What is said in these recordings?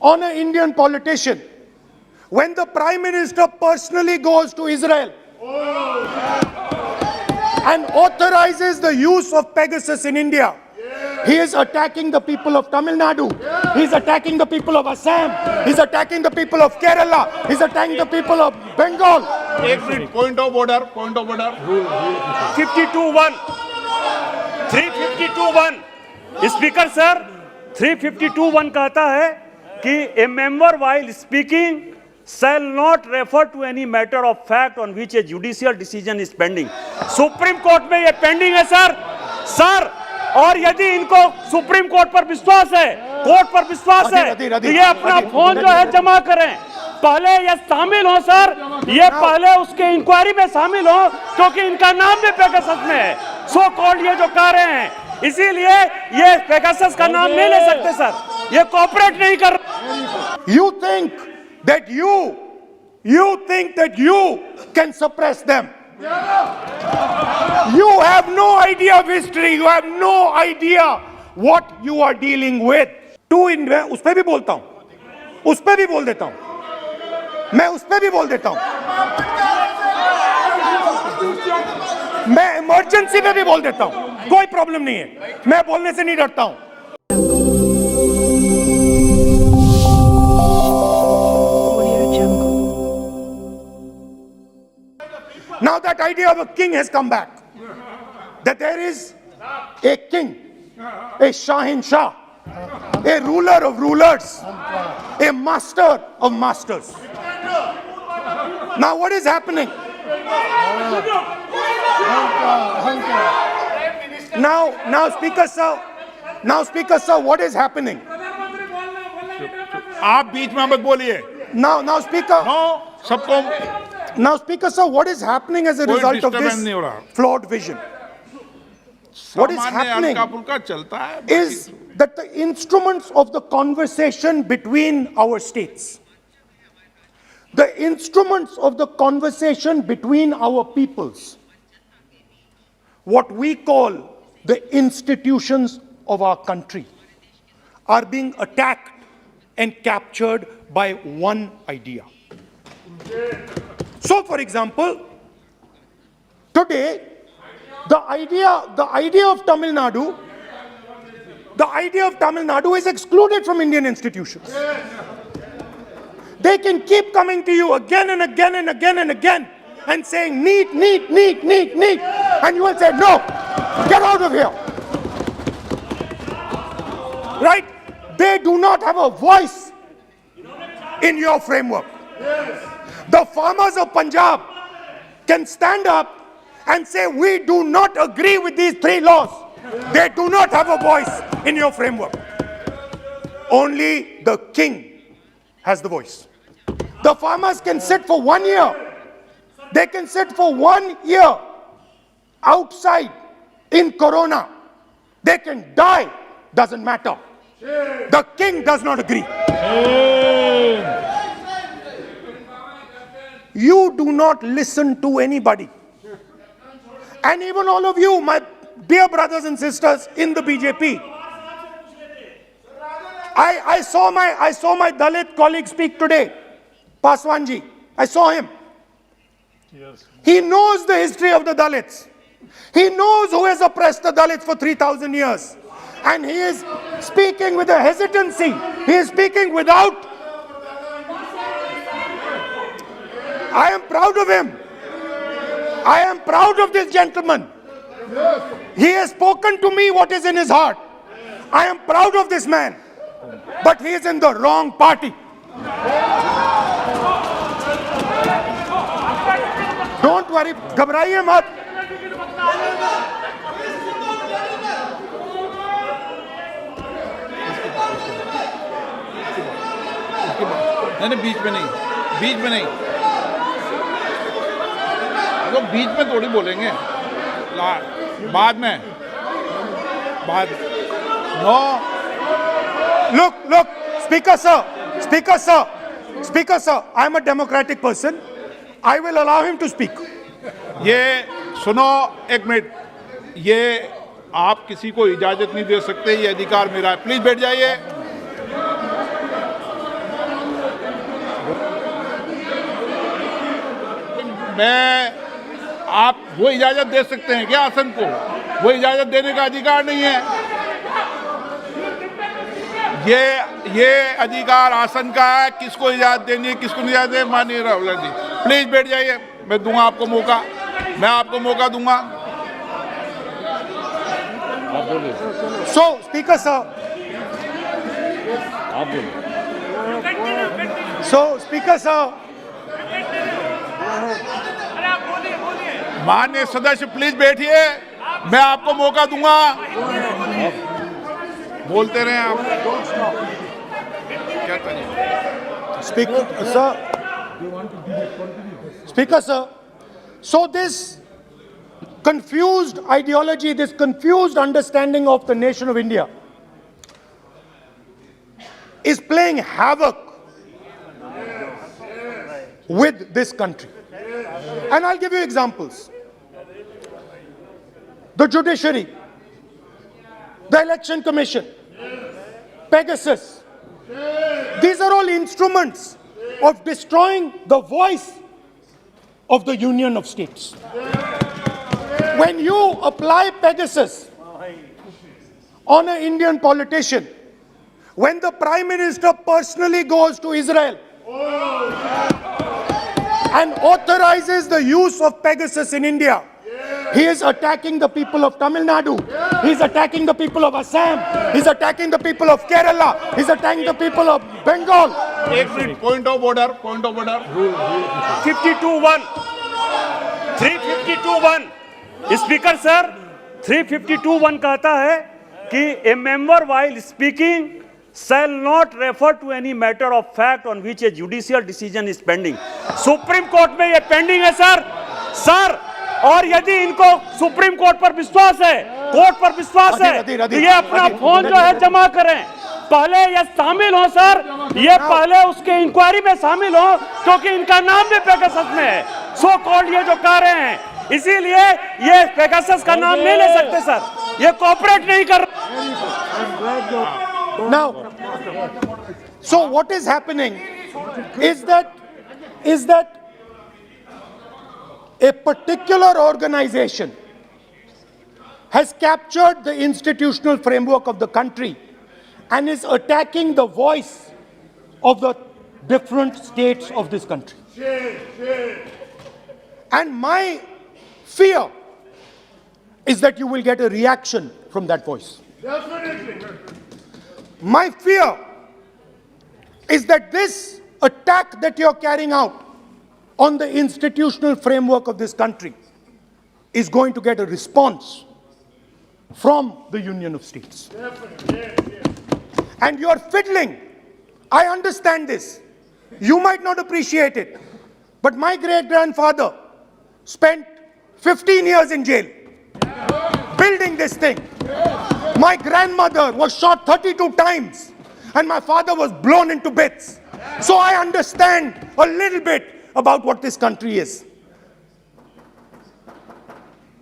on an Indian politician when the Prime Minister personally goes to Israel and authorizes the use of Pegasus in India? He is attacking the people of Tamil Nadu. He's attacking the people of Assam. He's attacking the people of Kerala. He's attacking the people of Bengal. Point of order. 52-1. 352-1. Speaker sir, 352-1 कहता है कि a member while speaking shall not refer to any matter of fact on which a judicial decision is pending. Supreme court में ये pending है sir, और यदि इनको supreme court पर विश्वास है, कोर्ट पर विश्वास है, तो ये अपना फोन जो है जमा करें, पहले ये शामिल हो सर, ये पहले उसके इंक्वायरी में शामिल हो, क्योंकि इनका नाम भी पेगासस में है, सो कॉल्ड ये जो कह रहे हैं, इसीलिए ये पेगासस का नाम नहीं ले सकते सर, ये कोऑपरेट नहीं कर। You think that you can suppress them? You have no idea of history. You have no idea what you are dealing with. उस पे भी बोलता हूं, उस पे भी बोल देता हूं, मैं उस पे भी बोल देता हूं, मैं इमरजेंसी पे भी बोल देता हूं, कोई प्रॉब्लम नहीं है, मैं बोलने से नहीं डरता हूं। Now that idea of a king has come back. That there is a king, a Shahin Shah, a ruler of rulers, a master of masters. Now what is happening? Now Speaker sir, what is happening? आप बीच में मत बोलिए। Now Speaker. No, सबको। Now, Speaker sir, what is happening as a result of this flawed vision? What is happening is that the instruments of the conversation between our states, the instruments of the conversation between our peoples, what we call the institutions of our country, are being attacked and captured by one idea. So, for example, today, the idea of Tamil Nadu is excluded from Indian institutions. They can keep coming to you again and again and again and again and saying need, and you will say no, get out of here. Right? They do not have a voice in your framework. The farmers of Punjab can stand up and say, we do not agree with these three laws. They do not have a voice in your framework. Only the king has the voice. The farmers can sit for 1 year. They can sit for 1 year outside in Corona. They can die, doesn't matter. The king does not agree. You do not listen to anybody. And even all of you, my dear brothers and sisters in the BJP, I saw my Dalit colleague speak today, Paswanji. I saw him. Yes. He knows the history of the Dalits. He knows who has oppressed the Dalits for 3,000 years. And he is speaking with a hesitancy. He is speaking without. I am proud of him. I am proud of this gentleman. He has spoken to me what is in his heart. I am proud of this man. But he is in the wrong party. Don't worry, घबराइए मत. नहीं, बीच में नहीं, तो बीच में थोड़ी बोलेंगे, बाद में, No. Look, Speaker sir, I am a democratic person. I will allow him to speak. ये सुनो एक मिनट, ये आप किसी को इजाजत नहीं दे सकते, ये अधिकार मेरा है. प्लीज बैठ जाइए. मैं आप वो इजाजत दे सकते हैं क्या आसन को? वो इजाजत देने का अधिकार नहीं है। ये अधिकार आसन का है, किसको इजाजत देनी है किसको नहीं इजाजत देनी। माननीय राहुल गांधी प्लीज बैठ जाइए, मैं दूंगा आपको मौका, मैं आपको मौका दूंगा। So, Speaker sir. So, Speaker sir. माननीय सदस्य प्लीज बैठिए, मैं आपको मौका दूंगा। बोलते रहे आप। क्या करें? Speaker sir. So this confused ideology, this confused understanding of the nation of India is playing havoc with this country. And I'll give you examples. The judiciary, the election commission, Pegasus, these are all instruments of destroying the voice of the Union of States. When you apply Pegasus on an Indian politician, when the Prime Minister personally goes to Israel and authorizes the use of Pegasus in India, he is attacking the people of Tamil Nadu, he is attacking the people of Assam, he is attacking the people of Kerala, he is attacking the people of Bengal. Point of order, point of order. 52(1). 352(1). Speaker sir 352(1) कहता है कि ए member while speaking shall not refer to any matter of fact on which a judicial decision is pending. Supreme court में ये pending है sir. और यदि इनको supreme court पर विश्वास है, कोर्ट पर विश्वास है, तो ये अपना फोन जो है जमा करें। पहले ये शामिल हो सर, ये पहले उसके इंक्वायरी में शामिल हो, क्योंकि इनका नाम भी पेगासस में है। सो कॉल्ड ये जो कह रहे हैं, इसीलिए ये पेगासस का नाम नहीं ले सकते सर, ये कोऑपरेट नहीं कर। Now, so what is happening is that a particular organization has captured the institutional framework of the country and is attacking the voice of the different states of this country. And my fear is that you will get a reaction from that voice. My fear is that this attack that you're carrying out on the institutional framework of this country is going to get a response from the Union of States. And you're fiddling. I understand this. You might not appreciate it, but my great-grandfather spent 15 years in jail building this thing. My grandmother was shot 32 times and my father was blown into bits. So I understand a little bit about what this country is.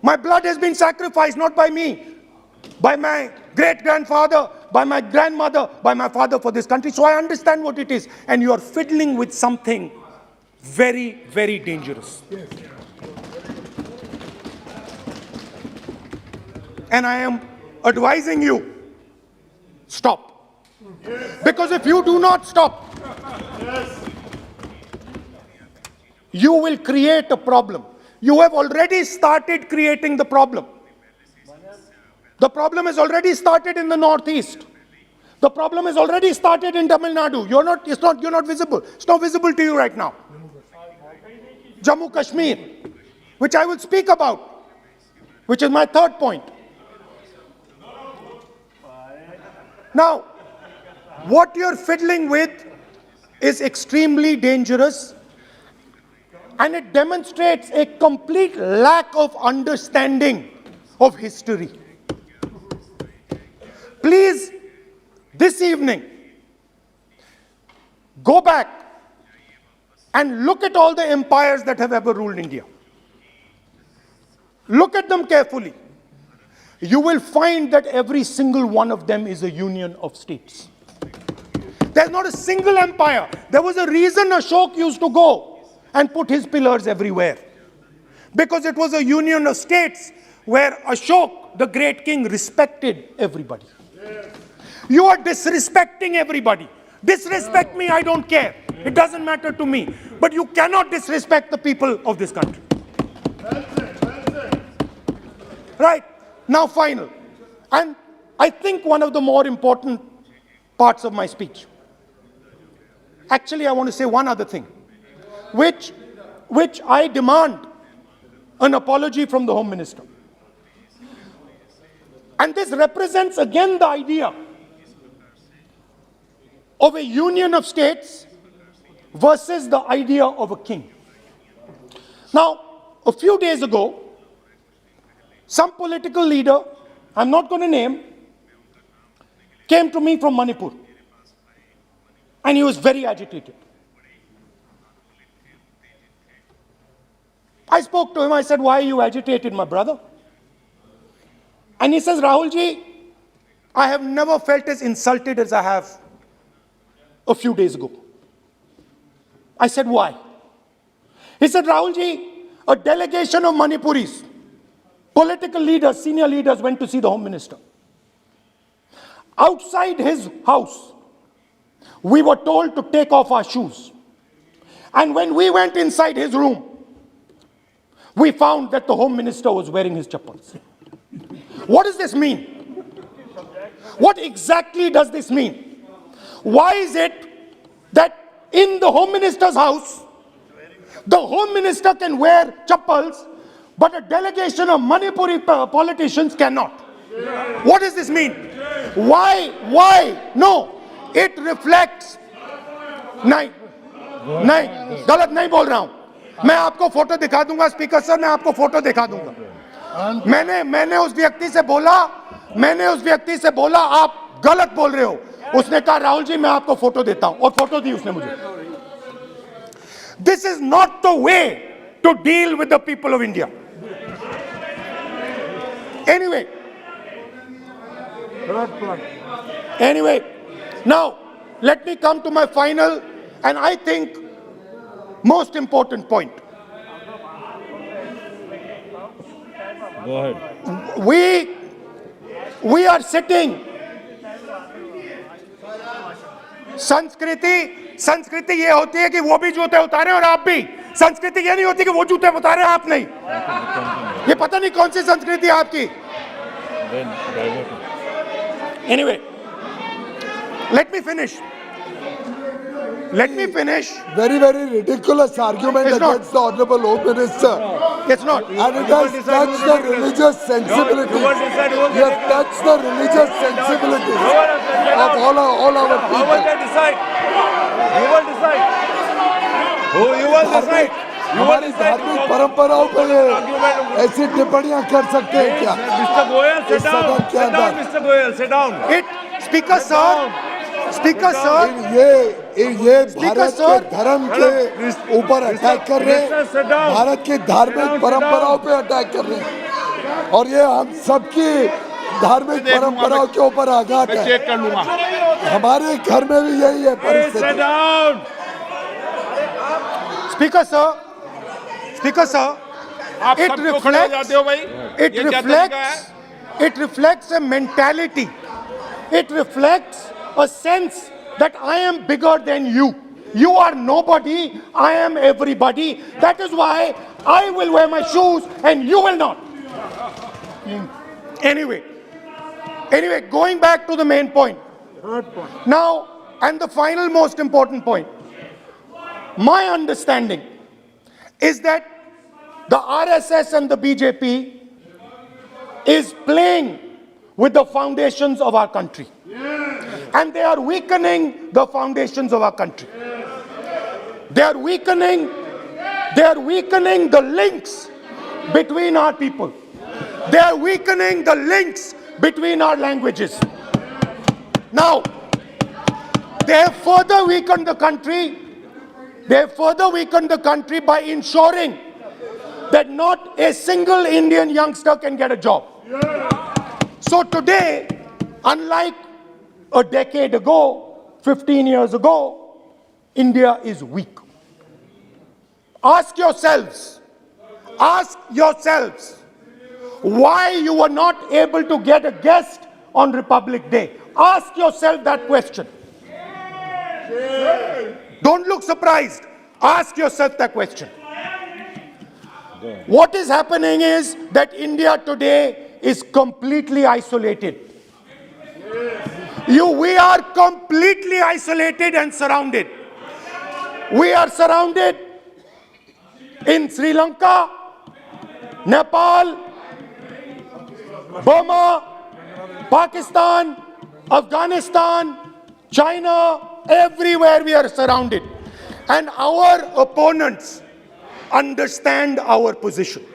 My blood has been sacrificed, not by me, by my great-grandfather, by my grandmother, by my father for this country. So I understand what it is. And you are fiddling with something very, very dangerous. And I am advising you, stop. Because if you do not stop, you will create a problem. You have already started creating the problem. The problem has already started in the northeast. The problem has already started in Tamil Nadu. You're not visible. It's not visible to you right now. Jammu Kashmir, which I will speak about, which is my third point. Now, what you're fiddling with is extremely dangerous, and it demonstrates a complete lack of understanding of history. Please, this evening, go back and look at all the empires that have ever ruled India. Look at them carefully. You will find that every single one of them is a union of states. There's not a single empire. There was a reason Ashok used to go and put his pillars everywhere. because it was a union of states where Ashok, the great king, respected everybody. You are disrespecting everybody. Disrespect me, I don't care. It doesn't matter to me. But you cannot disrespect the people of this country. Right. Now, final. And I think one of the more important parts of my speech. Actually, I want to say one other thing, which I demand an apology from the Home Minister. And this represents again the idea of a union of states versus the idea of a king. Now, a few days ago, some political leader, I'm not going to name, came to me from Manipur. And he was very agitated. I spoke to him, I said, why are you agitated, my brother? And he says, Rahul ji, I have never felt as insulted as I have a few days ago. I said, why? He said, Rahul ji, a delegation of Manipuris, political leaders, senior leaders went to see the Home Minister. Outside his house, we were told to take off our shoes. And when we went inside his room, we found that the Home Minister was wearing his chappals. What does this mean? What exactly does this mean? Why is it that in the Home Minister's house, the Home Minister can wear chappals, but a delegation of Manipuri politicians cannot? What does this mean? Why? No. It reflects. नहीं, गलत नहीं बोल रहा हूं. मैं आपको photo दिखा दूंगा स्पीकर सर, मैं आपको फोटो दिखा दूंगा. मैंने उस व्यक्ति से बोला आप गलत बोल रहे हो. उसने कहा राहुल जी मैं आपको फोटो देता हूं, और फोटो दी उसने मुझे. This is not the way to deal with the people of India. Anyway, now let me come to my final and I think most important point. Go ahead. We are sitting. संस्कृति ये होती है कि वो भी जूते उतारे और आप भी. संस्कृति ये नहीं होती कि वो जूते उतारे आप नहीं. ये पता नहीं कौन सी संस्कृति है आपकी. Anyway, let me finish. Very, very ridiculous argument against the Honorable Home Minister. It's not. And it has touched the religious sensibilities. You have touched the religious sensibilities of all our people. Who will decide? हमारी धार्मिक परंपराओं पर ऐसी टिप्पणियां कर सकते हैं क्या? Mr. Goyal, sit down. Sit down, Mr. Goyal, sit down. Speaker sir, ये भारत के धर्म के ऊपर अटैक कर रहे हैं, भारत की धार्मिक परंपराओं पे अटैक कर रहे हैं, और ये हम सबकी धार्मिक परंपराओं के ऊपर आघात है. हमारे घर में भी यही है परिस्थिति. Speaker sir, it reflects a mentality. It reflects a sense that I am bigger than you. You are nobody, I am everybody. That is why I will wear my shoes and you will not. Anyway, going back to the main point. Now, and the final most important point. My understanding is that the RSS and the BJP is playing with the foundations of our country. And they are weakening the foundations of our country. They are weakening the links between our people. They are weakening the links between our languages. Now, they have further weakened the country. They have further weakened the country by ensuring that not a single Indian youngster can get a job. So today, unlike a decade ago, 15 years ago, India is weak. Ask yourselves, Ask yourselves why you were not able to get a guest on Republic Day. Ask yourself that question. Don't look surprised. Ask yourself that question. What is happening is that India today is completely isolated. We are completely isolated and surrounded. We are surrounded in Sri Lanka, Nepal, Burma, Pakistan, Afghanistan, China, everywhere we are surrounded. And our opponents understand our position.